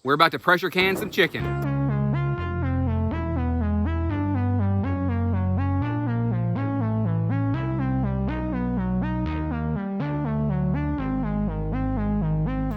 We're about to pressure can some chicken.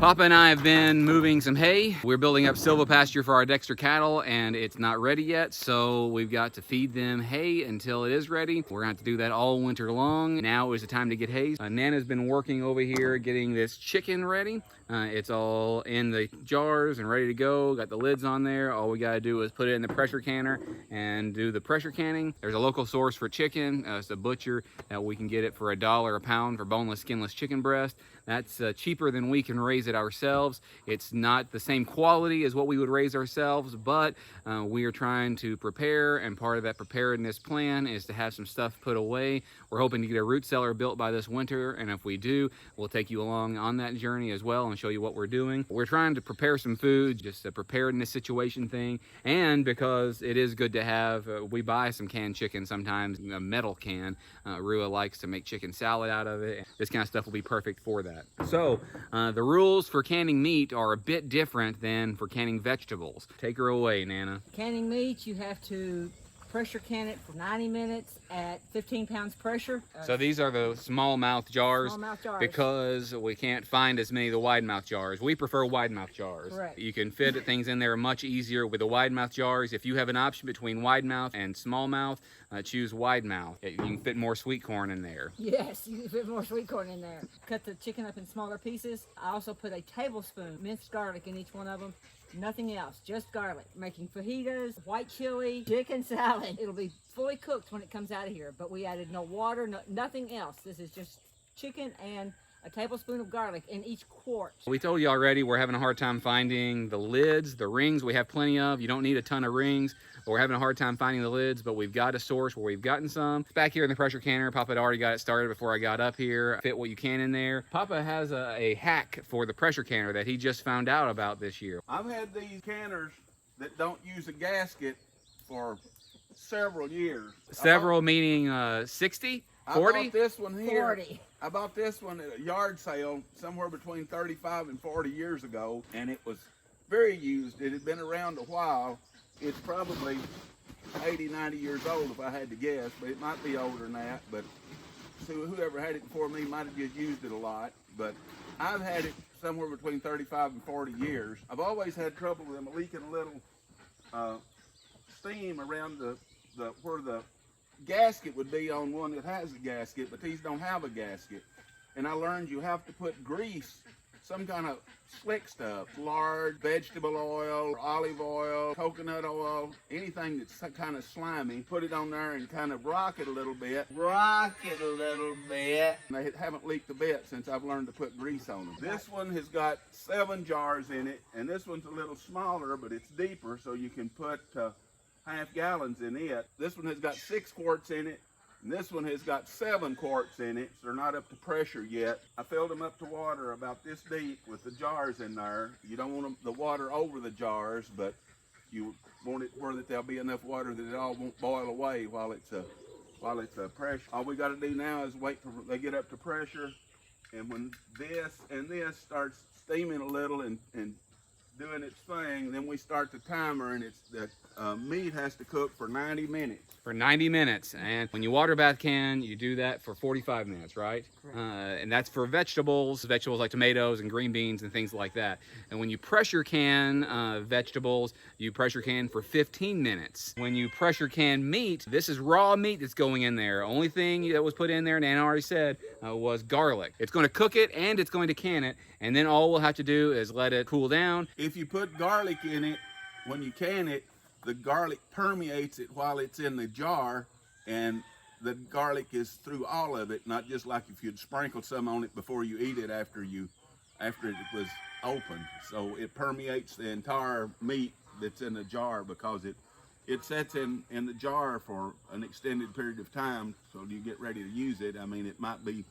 Papa and I have been moving some hay. We're building up silvopasture for our Dexter cattle, and it's not ready yet, so we've got to feed them hay until it is ready. We're gonna have to do that all winter long. Now is the time to get hay. Nana's been working over here getting this chicken ready. It's all in the jars and ready to go. Got the lids on there. All we gotta do is put it in the pressure canner and do the pressure canning. There's a local source for chicken. It's a butcher that we can get it for $1 a pound for boneless, skinless chicken breast. That's cheaper than we can raise it ourselves. It's not the same quality as what we would raise ourselves, but we are trying to prepare, and part of that preparedness plan is to have some stuff put away. We're hoping to get a root cellar built by this winter, and if we do, we'll take you along on that journey as well and show you what we're doing. We're trying to prepare some food, just a preparedness situation thing, and because it is good to have, we buy some canned chicken sometimes, a metal can. Rua likes to make chicken salad out of it. This kind of stuff will be perfect for that. So the rules for canning meat are a bit different than for canning vegetables. Take her away, Nana. Canning meat, you have to pressure can it for 90 minutes at 15 pounds pressure. So these are the small mouth jars, Small-mouth because we can't find as many of the wide mouth jars. We prefer wide mouth jars. Correct. You can fit things in there much easier with the wide mouth jars. If you have an option between wide mouth and small mouth, choose wide mouth. You can fit more sweet corn in there. Yes, you can fit more sweet corn in there. Cut the chicken up in smaller pieces. I also put a tablespoon minced garlic in each one of them. Nothing else, just garlic. Making fajitas, white chili, chicken salad. It'll be fully cooked when it comes out of here, but we added no water, nothing else. This is just chicken and a tablespoon of garlic in each quart. We told you already we're having a hard time finding the lids. The rings we have plenty of. You don't need a ton of rings. But we're having a hard time finding the lids, but we've got a source where we've gotten some. Back here in the pressure canner, Papa had already got it started before I got up here. Fit what you can in there. Papa has a hack for the pressure canner that he just found out about this year. I've had these canners that don't use a gasket for several years. Several meaning 60? 40? I bought this one here. 40. I bought this one at a yard sale somewhere between 35 and 40 years ago, and it was very used. It had been around a while. It's probably 80, 90 years old if I had to guess, but it might be older than that. But so whoever had it before me might have just used it a lot. But I've had it somewhere between 35 and 40 years. I've always had trouble with them leaking a little steam around the where the gasket would be on one that has a gasket, but these don't have a gasket. And I learned you have to put grease, some kind of slick stuff, lard, vegetable oil, olive oil, coconut oil, anything that's kind of slimy, put it on there and kind of rock it a little bit. And they haven't leaked a bit since I've learned to put grease on them. This one has got 7 jars in it, and this one's a little smaller, but it's deeper, so you can put half gallons in it. This one has got 6 quarts in it, and this one has got 7 quarts in it. So they're not up to pressure yet. I filled them up to water about this deep with the jars in there. You don't want the water over the jars, but you want it where that there'll be enough water that it all won't boil away while it's a pressure. All we got to do now is wait till they get up to pressure, and when this and this starts steaming a little and doing its thing, then we start the timer, and it's the meat has to cook for 90 minutes. For 90 minutes. And when you water bath can, you do that for 45 minutes, right? And that's for vegetables like tomatoes and green beans and things like that. And when you pressure can vegetables, you pressure can for 15 minutes. When you pressure can meat, this is raw meat that's going in there. Only thing that was put in there, Nana already said, was garlic. It's going to cook it and it's going to can it, and then all we'll have to do is let it cool down. If you put garlic in it, when you can it, the garlic permeates it while it's in the jar, and the garlic is through all of it, not just like if you'd sprinkled some on it before you eat it after it was opened. So it permeates the entire meat that's in the jar, because it sets in the jar for an extended period of time, so you get ready to use it. I mean, it might be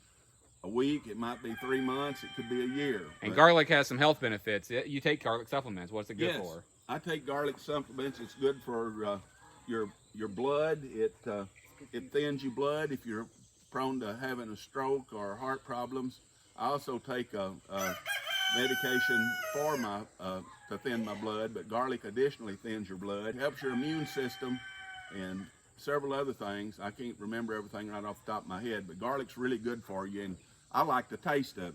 a week, it might be 3 months, it could be a year. And garlic has some health benefits. You take garlic supplements. What's it good Yes. for? I take garlic supplements. It's good for your blood. It thins your blood if you're prone to having a stroke or heart problems. I also take medication for my to thin my blood, but garlic additionally thins your blood, helps your immune system, and several other things. I can't remember everything right off the top of my head, but garlic's really good for you, and I like the taste of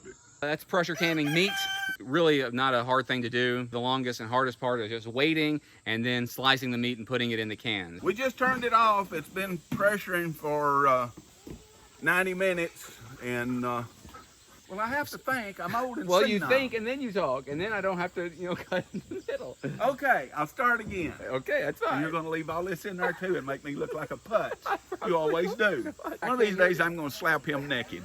it. That's pressure canning meat. Really not a hard thing to do. The longest and hardest part is just waiting and then slicing the meat and putting it in the cans. We just turned it off. It's been pressuring for 90 minutes, and well, I have to think. I'm old and Well, senile. you think and then you talk, and then I don't have to, cut in the middle. Okay, I'll start again. Okay, that's fine. And you're going to leave all this in there too and make me look like a putz. You always do. One of these days I'm going to slap him naked.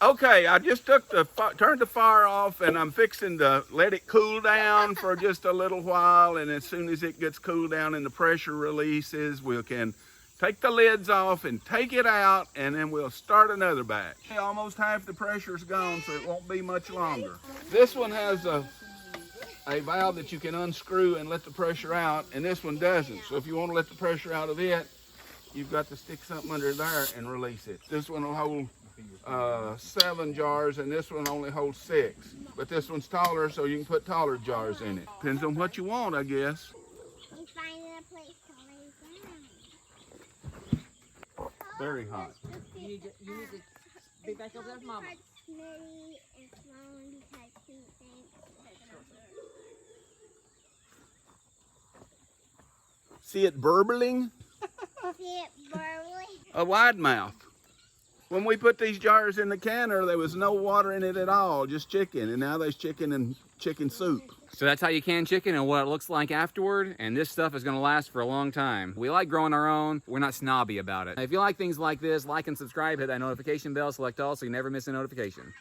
Okay, I just turned the fire off, and I'm fixing to let it cool down for just a little while, and as soon as it gets cooled down and the pressure releases, we can take the lids off and take it out, and then we'll start another batch. Almost half the pressure's gone, so it won't be much longer. This one has a valve that you can unscrew and let the pressure out, and this one doesn't. So if you want to let the pressure out of it, you've got to stick something under there and release it. This one will hold 7 jars, and this one only holds 6. But this one's taller, so you can put taller jars in it. Depends on what you want, I guess. Very hot. You need to be back over there with Mama. See it burbling? A wide mouth. When we put these jars in the canner, there was no water in it at all, just chicken. And now there's chicken and chicken soup. So that's how you can chicken and what it looks like afterward. And this stuff is going to last for a long time. We like growing our own. We're not snobby about it. If you like things like this, like and subscribe, hit that notification bell, select all so you never miss a notification.